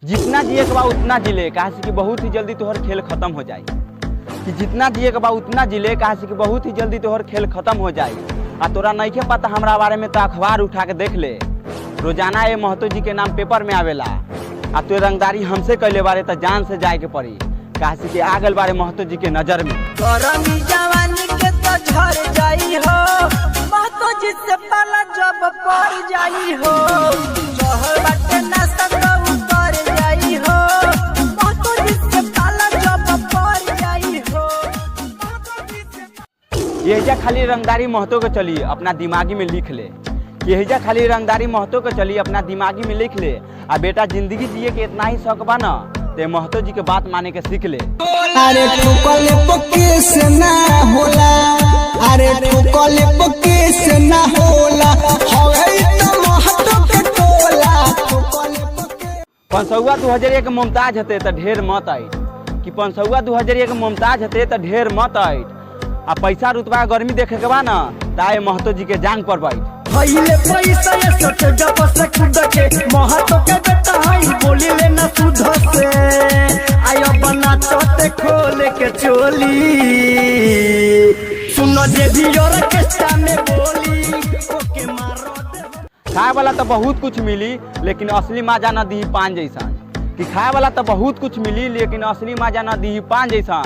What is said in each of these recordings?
जितना जिए के बा उतना जिले, कहा कि बहुत ही जल्दी तोहर खेल खत्म हो जाए। कि जितना जिए के बा उतना जिले, कहा कि बहुत ही जल्दी तोहर खेल खत्म हो जाए। आ तोरा नहीं के पता हमरा बारे में तो अखबार उठा के देख ले, रोजाना ये महतो जी के नाम पेपर में आवेला। आ तो रंगदारी हमसे कैले बारे तो जान से जाए के पड़ी, कहा कि आगल बारे महतो जी के नजर में। जवानी के तो झड़ जाई हो, महतो जी से पाला जब पड़ जाई हो, जहर बाटे ना सब उतर जाई हो, महतो जी से पाला जब पड़ जाई हो। यही खाली रंगदारी महतो के चली, अपना दिमागी में लिख ले। यही खाली रंगदारी महतो के चली, अपना दिमागी में लिख ले। आ बेटा जिंदगी जिए के इतना ही शौक बा ना, ते महतो जी के बात माने के सीख ले। अरे ठोकले पके से ना होला, अरे ठोकले पके से ना होला, हवे तो महतो के टोला। ठोकले पके 501 मुमताज हते तो ढेर मत आई, कि 501 मुमताज हते तो ढेर मत आई। आ पैसा रुतबा गर्मी देखे के बा ना, ताए महतो जी के जांग पर बैठ। पहले पैसा ये सच जब से खुद के महतो के बेटा हई, बोली लेना सुध से आयो बना चोटे खोल के चोली, सुनो जे भी और केस्टा में बोली ओके मारो दे। खाए वाला तो बहुत कुछ मिली, लेकिन असली मजा न दी पान जैसा। कि खाए वाला तो बहुत कुछ मिली, लेकिन असली मजा न दी पान जैसा।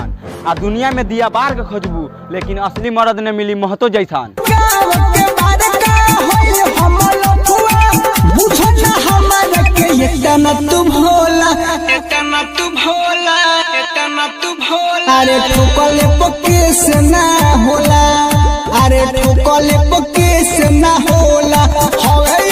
आ दुनिया में दिया बार के खोजबू, लेकिन असली मर्द न मिली महतो जैसा। अरे ठोकले पके से ना होला, अरे ठोकले पके से ना होला, हवे